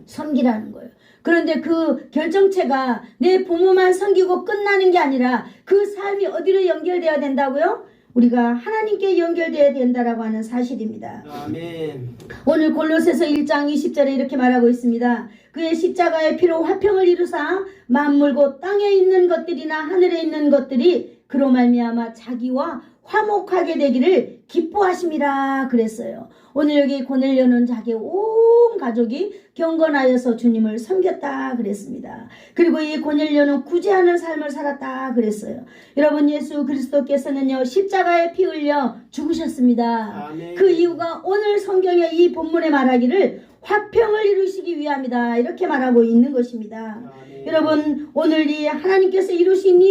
섬기라는 거예요. 그런데 그 결정체가 내 부모만 섬기고 끝나는 게 아니라 그 삶이 어디로 연결되어야 된다고요? 우리가 하나님께 연결되어야 된다라고 하는 사실입니다. 아멘. 오늘 골로새서 1장 20절에 이렇게 말하고 있습니다. 그의 십자가의 피로 화평을 이루사 만물 곧 땅에 있는 것들이나 하늘에 있는 것들이 그로 말미암아 자기와 화목하게 되기를 기뻐하심이라 그랬어요. 오늘 여기 고넬료는 자기 온 가족이 경건하여서 주님을 섬겼다 그랬습니다. 그리고 이 고넬료는 구제하는 삶을 살았다 그랬어요. 여러분, 예수 그리스도께서는요 십자가에 피 흘려 죽으셨습니다. 아멘. 그 이유가 오늘 성경에 이 본문에 말하기를 화평을 이루시기 위함이다 이렇게 말하고 있는 것입니다. 아멘. 여러분, 오늘 이 하나님께서 이루신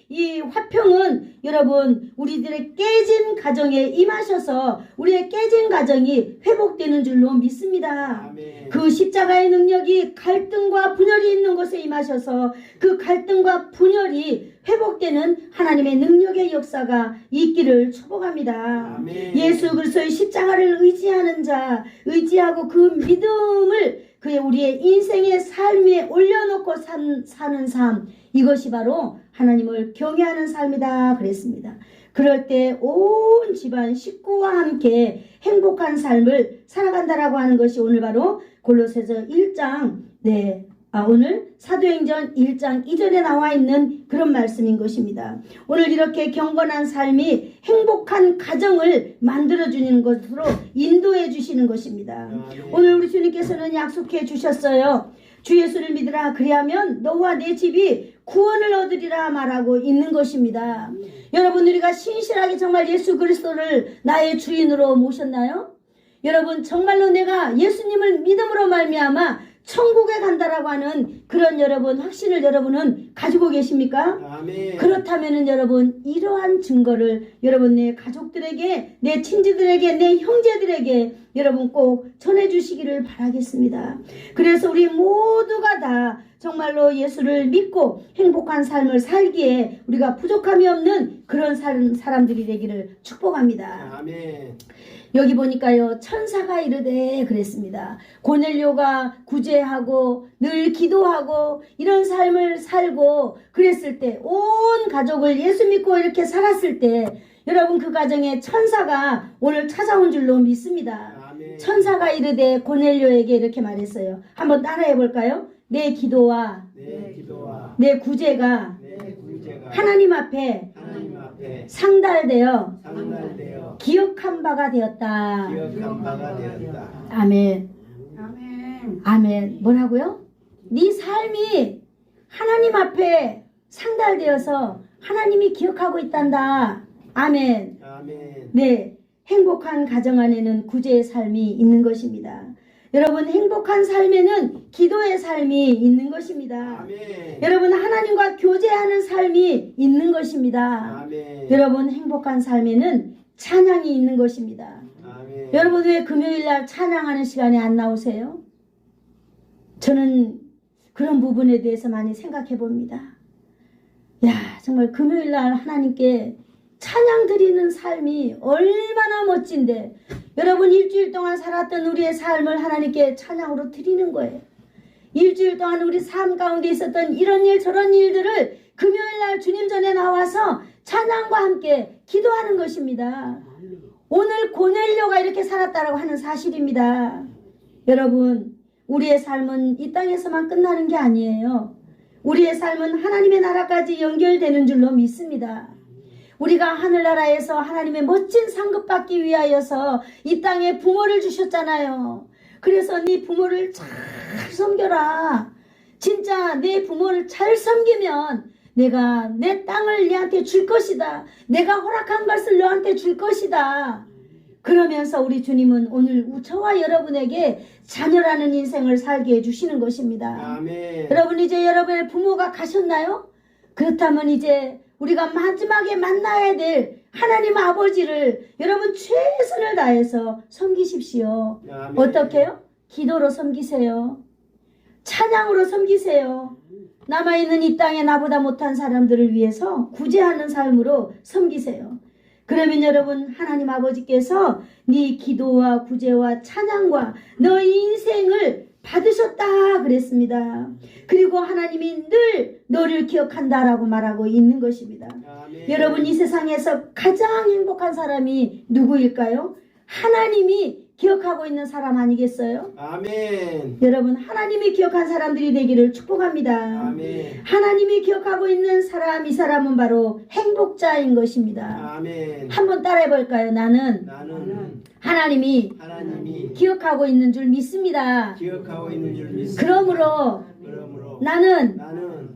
이 화평은 여러분 우리들의 깨진 가정에 임하셔서 우리의 깨진 가정이 회복되는 줄로 믿습니다. 아멘. 그 십자가의 능력이 갈등과 분열이 있는 곳에 임하셔서 그 갈등과 분열이 회복되는 하나님의 능력의 역사가 있기를 축복합니다. 아멘. 예수 그리스도의 십자가를 의지하는 자, 의지하고 그 믿음을 그의 우리의 인생의 삶에 올려놓고 사는 삶, 이것이 바로 하나님을 경외하는 삶이다 그랬습니다. 그럴 때 온 집안 식구와 함께 행복한 삶을 살아간다라고 하는 것이 오늘 바로 골로새서 1장 오늘 사도행전 1장 2절에 나와 있는 그런 말씀인 것입니다. 오늘 이렇게 경건한 삶이 행복한 가정을 만들어주는 것으로 인도해 주시는 것입니다. 오늘 우리 주님께서는 약속해 주셨어요. 주 예수를 믿으라 그리하면 너와 내 집이 구원을 얻으리라 말하고 있는 것입니다. 여러분, 우리가 신실하게 정말 예수 그리스도를 나의 주인으로 모셨나요? 여러분, 정말로 내가 예수님을 믿음으로 말미암아 천국에 간다라고 하는 그런 여러분 확신을 여러분은 가지고 계십니까? 아멘. 그렇다면은 여러분 이러한 증거를 여러분 내 가족들에게, 내 친지들에게, 내 형제들에게 여러분 꼭 전해주시기를 바라겠습니다. 그래서 우리 모두가 다 정말로 예수를 믿고 행복한 삶을 살기에 우리가 부족함이 없는 그런 사람들이 되기를 축복합니다. 아멘. 여기 보니까요 천사가 이르되 그랬습니다. 고넬료가 구제하고 늘 기도하고 이런 삶을 살고 그랬을 때, 온 가족을 예수 믿고 이렇게 살았을 때 여러분 그 가정에 천사가 오늘 찾아온 줄로 믿습니다. 아멘. 천사가 이르되 고넬료에게 이렇게 말했어요. 한번 따라해 볼까요? 내 기도와 내 기도와 내 구제가 내 구제가 하나님 앞에 하나님 앞에 상달되어 상달되어 기억한 바가 되었다. 기억한 바가 되었다. 아멘. 아멘. 아멘. 뭐라고요? 네 삶이 하나님 앞에 상달되어서 하나님이 기억하고 있단다. 아멘. 아멘. 네, 행복한 가정 안에는 구제의 삶이 있는 것입니다. 여러분, 행복한 삶에는 기도의 삶이 있는 것입니다. 아멘. 여러분, 하나님과 교제하는 삶이 있는 것입니다. 아멘. 여러분, 행복한 삶에는 찬양이 있는 것입니다. 아멘. 여러분, 왜 금요일날 찬양하는 시간에 안 나오세요? 저는 그런 부분에 대해서 많이 생각해 봅니다. 야, 정말 금요일날 하나님께 찬양 드리는 삶이 얼마나 멋진데, 여러분 일주일 동안 살았던 우리의 삶을 하나님께 찬양으로 드리는 거예요. 일주일 동안 우리 삶 가운데 있었던 이런 일 저런 일들을 금요일날 주님 전에 나와서 찬양과 함께 기도하는 것입니다. 오늘 고넬료가 이렇게 살았다라고 하는 사실입니다. 여러분, 우리의 삶은 이 땅에서만 끝나는 게 아니에요. 우리의 삶은 하나님의 나라까지 연결되는 줄로 믿습니다. 우리가 하늘나라에서 하나님의 멋진 상급 받기 위하여서 이 땅에 부모를 주셨잖아요. 그래서 네 부모를 잘 섬겨라. 진짜 내 부모를 잘 섬기면 내가 내 땅을 너한테 줄 것이다. 내가 허락한 것을 너한테 줄 것이다. 그러면서 우리 주님은 오늘 저와 여러분에게 자녀라는 인생을 살게 해주시는 것입니다. 아멘. 여러분, 이제 여러분의 부모가 가셨나요? 그렇다면 이제 우리가 마지막에 만나야 될 하나님 아버지를 여러분 최선을 다해서 섬기십시오. 아멘. 어떻게요? 기도로 섬기세요. 찬양으로 섬기세요. 남아있는 이 땅에 나보다 못한 사람들을 위해서 구제하는 삶으로 섬기세요. 그러면 여러분, 하나님 아버지께서 네 기도와 구제와 찬양과 너의 인생을 받으셨다 그랬습니다. 그리고 하나님이 늘 너를 기억한다라고 말하고 있는 것입니다. 아멘. 여러분, 이 세상에서 가장 행복한 사람이 누구일까요? 하나님이 기억하고 있는 사람 아니겠어요? 아멘. 여러분, 하나님이 기억한 사람들이 되기를 축복합니다. 아멘. 하나님이 기억하고 있는 사람, 이 사람은 바로 행복자인 것입니다. 아멘. 한번 따라해 볼까요? 나는 나는 하나님이 하나님이 기억하고 있는 줄 믿습니다. 기억하고 있는 줄 믿습니다. 그러므로 나는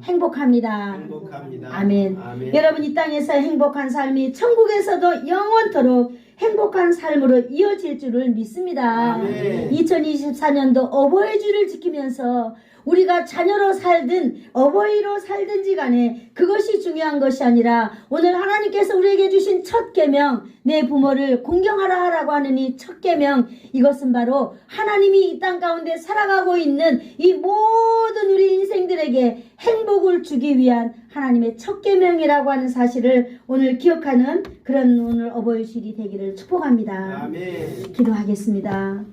행복합니다. 행복합니다. 아멘. 아멘. 여러분, 이 땅에서 행복한 삶이 천국에서도 영원토록 행복한 삶으로 이어질 줄을 믿습니다. 아멘. 2024년도 어버이 주를 지키면서 우리가 자녀로 살든 어버이로 살든지 간에 그것이 중요한 것이 아니라 오늘 하나님께서 우리에게 주신 첫 계명, 내 부모를 공경하라 하라고 하는 이 첫 계명, 이것은 바로 하나님이 이 땅 가운데 살아가고 있는 이 모든 우리 인생들에게 행복을 주기 위한 하나님의 첫 계명이라고 하는 사실을 오늘 기억하는 그런 오늘 어버이 주일이 되기를 축복합니다. 아멘. 기도하겠습니다.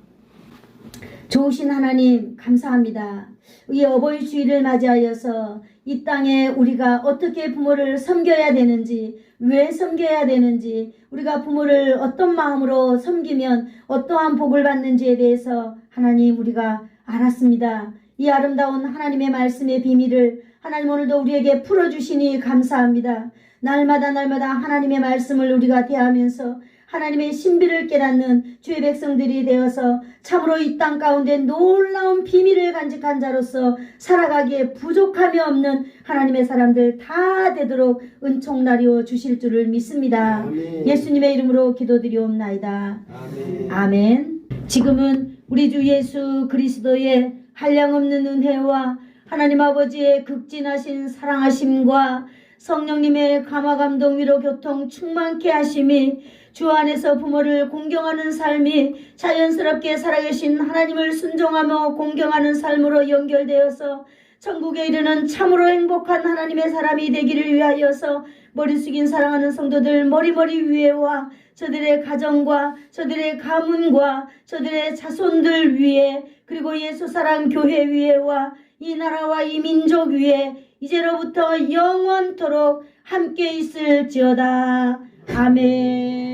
좋으신 하나님, 감사합니다. 이 어버이 주일을 맞이하여서 이 땅에 우리가 어떻게 부모를 섬겨야 되는지, 왜 섬겨야 되는지, 우리가 부모를 어떤 마음으로 섬기면 어떠한 복을 받는지에 대해서 하나님, 우리가 알았습니다. 이 아름다운 하나님의 말씀의 비밀을 하나님 오늘도 우리에게 풀어주시니 감사합니다. 날마다 하나님의 말씀을 우리가 대하면서 하나님의 신비를 깨닫는 주의 백성들이 되어서 참으로 이 땅 가운데 놀라운 비밀을 간직한 자로서 살아가기에 부족함이 없는 하나님의 사람들 다 되도록 은총나리워 주실 줄을 믿습니다. 아멘. 예수님의 이름으로 기도드리옵나이다. 아멘. 아멘. 지금은 우리 주 예수 그리스도의 한량없는 은혜와 하나님 아버지의 극진하신 사랑하심과 성령님의 감화감동 위로 교통 충만케 하심이 주 안에서 부모를 공경하는 삶이 자연스럽게 살아계신 하나님을 순종하며 공경하는 삶으로 연결되어서 천국에 이르는 참으로 행복한 하나님의 사람이 되기를 위하여서 머리 숙인 사랑하는 성도들 머리머리 위에와 저들의 가정과 저들의 가문과 저들의 자손들 위에 그리고 예수사랑 교회 위에와 이 나라와 이 민족 위에 이제로부터 영원토록 함께 있을지어다. 아멘.